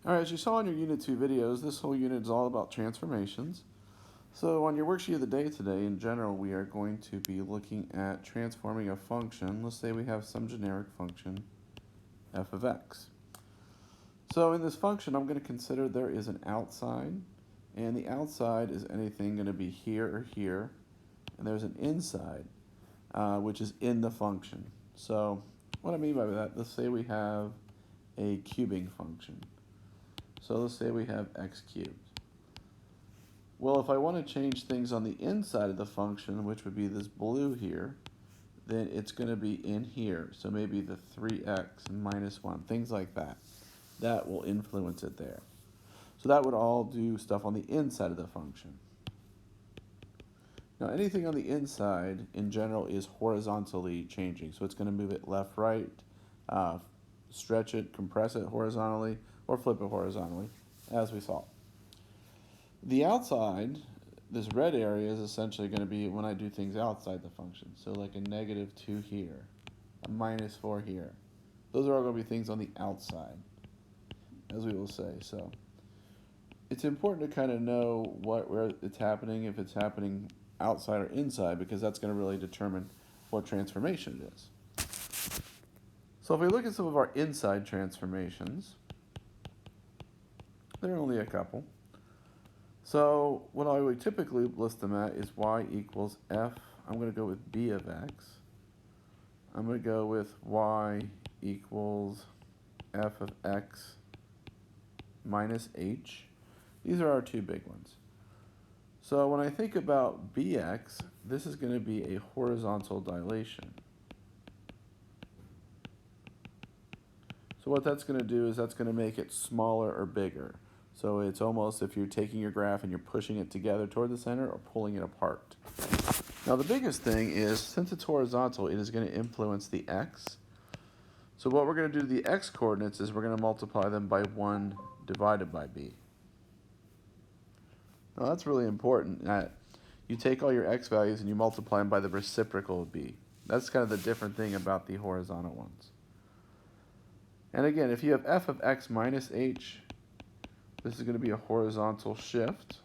All right, as you saw in your Unit 2 videos, this whole unit is all about transformations. So on your worksheet of the day today, in general, we are going to be looking at transforming a function. Let's say we have some generic function, f of x. So in this function, I'm going to consider there is an outside, and the outside is anything going to be here or here, and there's an inside, which is in the function. So what I mean by that, let's say we have a cubing function. So let's say we have x cubed. Well, if I want to change things on the inside of the function, which would be this blue here, then it's going to be in here. So maybe the 3x minus 1, things like that. That will influence it there. So that would all do stuff on the inside of the function. Now anything on the inside, in general, is horizontally changing. So it's going to move it left, right, stretch it, compress it horizontally, or flip it horizontally, as we saw. The outside, this red area, is essentially going to be when I do things outside the function. So like a -2 here, a -4 here. Those are all going to be things on the outside, as we will say. So it's important to kind of know where it's happening, if it's happening outside or inside, because that's going to really determine what transformation it is. So if we look at some of our inside transformations, there are only a couple. So what I would typically list them at is y equals f. I'm going to go with b of x. I'm going to go with y equals f of x minus h. These are our two big ones. So when I think about bx, this is going to be a horizontal dilation. So what that's going to do is that's going to make it smaller or bigger. So it's almost if you're taking your graph and you're pushing it together toward the center or pulling it apart. Now the biggest thing is, since it's horizontal, it is going to influence the x. So what we're going to do to the x coordinates is we're going to multiply them by 1 divided by b. Now that's really important, that you take all your x values and you multiply them by the reciprocal of b. That's kind of the different thing about the horizontal ones. And again, if you have f of x minus h, this is going to be a horizontal shift.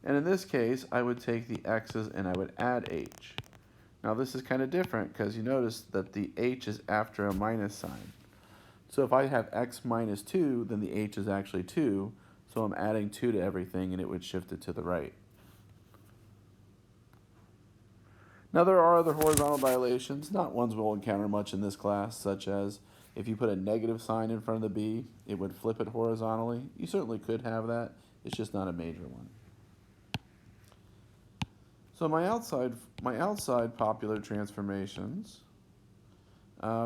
And in this case, I would take the x's and I would add h. Now this is kind of different because you notice that the h is after a minus sign. So if I have x minus 2, then the h is actually 2. So I'm adding 2 to everything and it would shift it to the right. Now there are other horizontal dilations, not ones we'll encounter much in this class, such as if you put a negative sign in front of the b, it would flip it horizontally. You certainly could have that. It's just not a major one. So my outside popular transformations,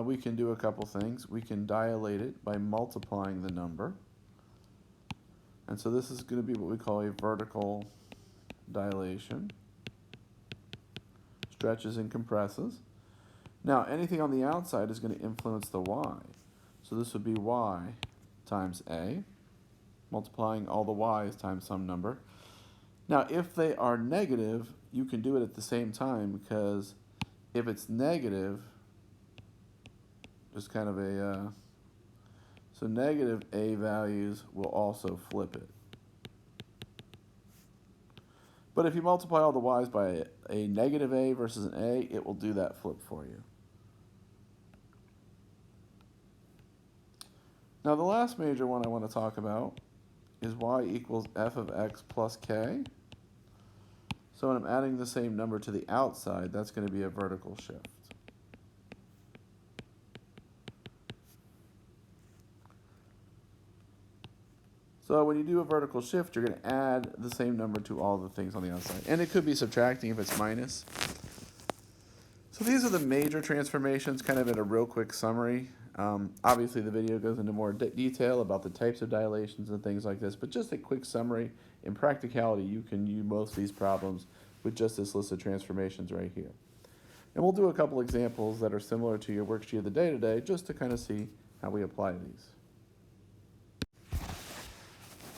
we can do a couple things. We can dilate it by multiplying the number. And so this is going to be what we call a vertical dilation. Stretches and compresses. Now, anything on the outside is going to influence the y. So this would be y times a, multiplying all the y's times some number. Now, if they are negative, you can do it at the same time, because if it's negative, just kind of so negative a values will also flip it. But if you multiply all the y's by a negative a versus an a, it will do that flip for you. Now the last major one I want to talk about is y equals f of x plus k. So when I'm adding the same number to the outside, that's going to be a vertical shift. So when you do a vertical shift, you're going to add the same number to all the things on the outside. And it could be subtracting if it's minus. So these are the major transformations, kind of in a real quick summary. Obviously the video goes into more detail about the types of dilations and things like this, but just a quick summary. In practicality, you can use most of these problems with just this list of transformations right here. And we'll do a couple examples that are similar to your worksheet of the day today, just to kind of see how we apply these.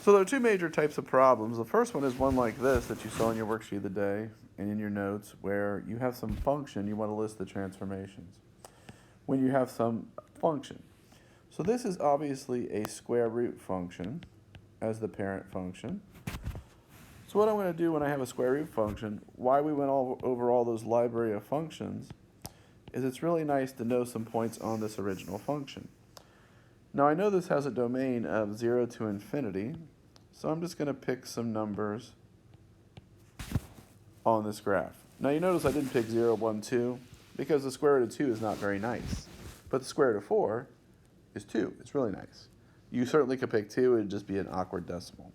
So there are two major types of problems. The first one is one like this that you saw in your worksheet of the day and in your notes, where you have some function, you want to list the transformations. When you have some function. So this is obviously a square root function as the parent function. So what I'm going to do when I have a square root function, why we went over all those library of functions, is it's really nice to know some points on this original function. Now I know this has a domain of 0 to infinity, so I'm just going to pick some numbers on this graph. Now you notice I didn't pick 0, 1, 2, because the square root of 2 is not very nice. But the square root of 4 is 2. It's really nice. You certainly could pick 2, it would just be an awkward decimal.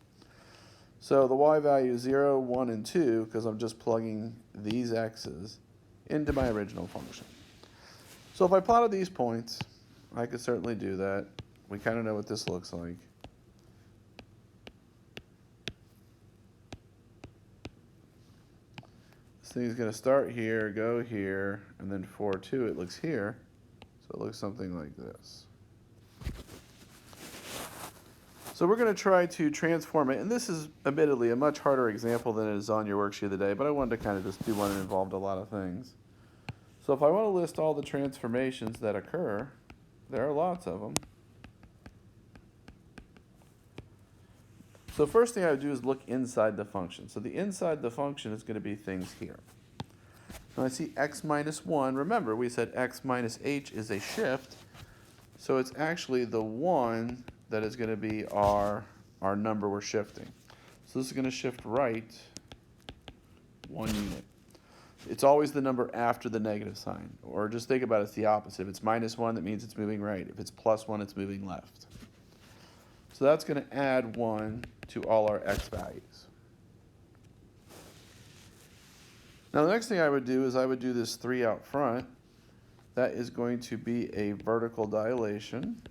So the y value is 0, 1, and 2, because I'm just plugging these x's into my original function. So if I plotted these points, I could certainly do that. We kind of know what this looks like. This thing is going to start here, go here, and then 4, 2, it looks here. So it looks something like this. So we're going to try to transform it, and this is admittedly a much harder example than it is on your worksheet of the day, but I wanted to kind of just do one that involved a lot of things. So if I want to list all the transformations that occur, there are lots of them. So first thing I would do is look inside the function. So the inside the function is going to be things here. Now I see x minus 1. Remember, we said x minus h is a shift, so it's actually the 1 that is going to be our number we're shifting. So this is going to shift right 1 unit. It's always the number after the negative sign. Or just think about it as the opposite. If it's minus 1, that means it's moving right. If it's plus 1, it's moving left. So that's going to add 1 to all our x values. Now the next thing I would do is I would do this 3 out front. That is going to be a vertical dilation.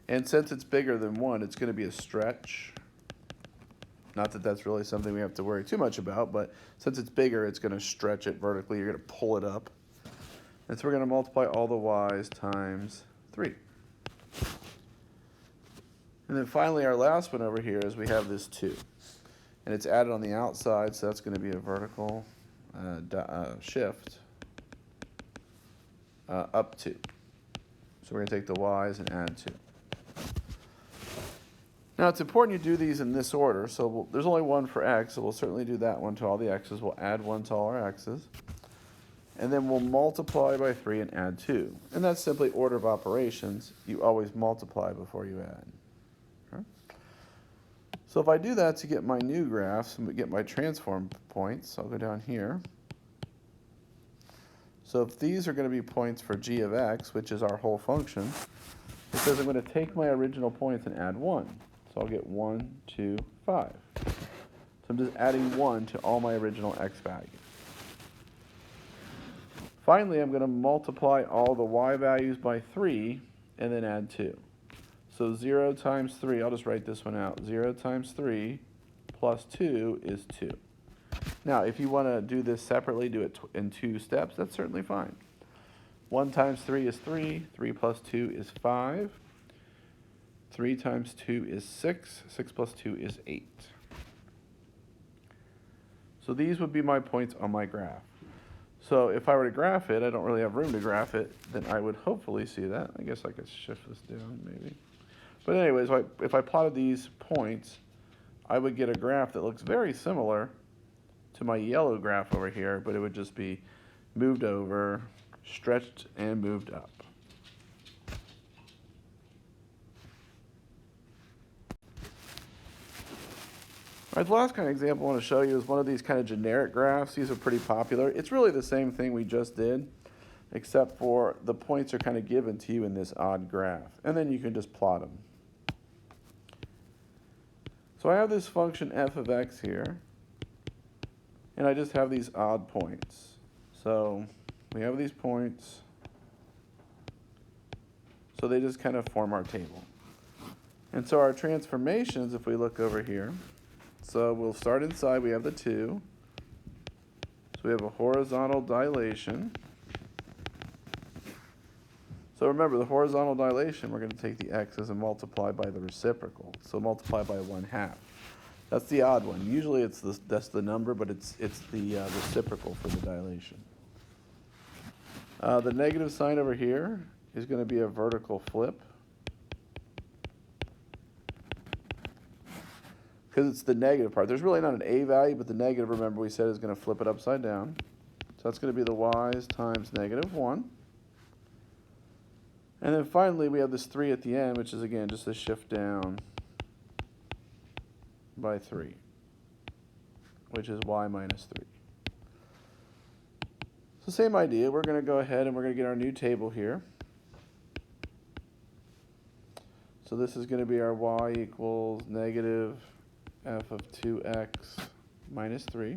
And since it's bigger than 1, it's going to be a stretch. Not that that's really something we have to worry too much about, but since it's bigger, it's going to stretch it vertically. You're going to pull it up. And so we're going to multiply all the y's times 3. And then finally, our last one over here is we have this 2. And it's added on the outside, so that's going to be a vertical shift up 2. So we're going to take the y's and add 2. Now it's important you do these in this order, so there's only one for x, so we'll certainly do that one to all the x's. We'll add 1 to all our x's. And then we'll multiply by 3 and add 2. And that's simply order of operations. You always multiply before you add. Okay? So if I do that to get my new graphs and get my transform points, I'll go down here. So if these are going to be points for g of x, which is our whole function, it says I'm going to take my original points and add 1. So I'll get 1, 2, 5. So I'm just adding 1 to all my original x values. Finally, I'm going to multiply all the y values by 3 and then add 2. So 0 times 3, I'll just write this one out. 0 times 3 plus 2 is 2. Now, if you want to do this separately, do it in 2 steps, that's certainly fine. 1 times 3 is 3. 3 plus 2 is 5. 3 times 2 is 6. 6 plus 2 is 8. So these would be my points on my graph. So if I were to graph it, I don't really have room to graph it, then I would hopefully see that. I guess I could shift this down maybe. But anyways, if I plotted these points, I would get a graph that looks very similar to my yellow graph over here, but it would just be moved over, stretched, and moved up. All right, the last kind of example I want to show you is one of these kind of generic graphs. These are pretty popular. It's really the same thing we just did, except for the points are kind of given to you in this odd graph. And then you can just plot them. So I have this function f of x here, and I just have these odd points. So we have these points, so they just kind of form our table. And so our transformations, if we look over here, so we'll start inside, we have the 2. So we have a horizontal dilation. So remember, the horizontal dilation, we're going to take the x's and multiply by the reciprocal. So multiply by 1/2. That's the odd one. Usually that's the number, but it's the reciprocal for the dilation. The negative sign over here is going to be a vertical flip, because it's the negative part. There's really not an a value, but the negative, remember we said, is going to flip it upside down. So that's going to be the y's times -1. And then finally we have this 3 at the end, which is again just a shift down by 3, which is y minus 3. So same idea, we're going to go ahead and we're going to get our new table here. So this is going to be our y equals negative f of 2x minus 3.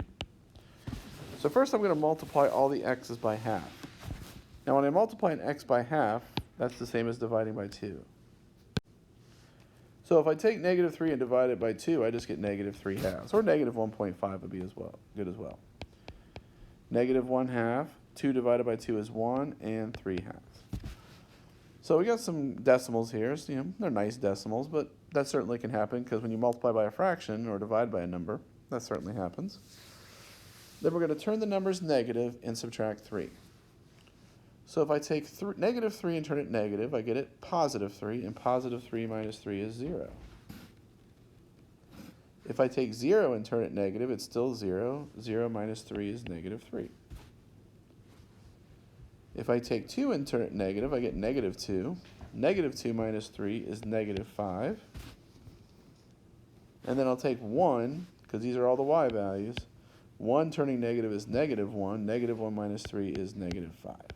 So first I'm going to multiply all the x's by half. Now when I multiply an x by half, that's the same as dividing by 2. So if I take -3 and divide it by 2, I just get -3 halves, or -1.5 would be good as well. -1/2, 2 divided by 2 is 1, and 3 halves. So we got some decimals here. So, they're nice decimals, but that certainly can happen because when you multiply by a fraction or divide by a number, that certainly happens. Then we're going to turn the numbers negative and subtract 3. So if I take -3 and turn it negative, I get it +3, and +3 minus 3 is 0. If I take 0 and turn it negative, it's still 0. 0 minus 3 is -3. If I take 2 and turn it negative, I get -2. -2 minus 3 is -5. And then I'll take 1, because these are all the y values. 1 turning negative is -1. -1 minus 3 is -5.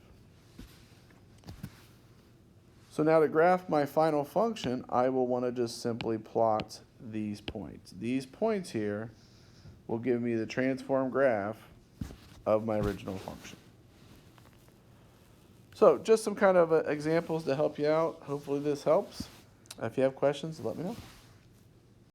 So now to graph my final function, I will want to just simply plot these points. These points here will give me the transform graph of my original function. So just some kind of examples to help you out. Hopefully this helps. If you have questions, let me know.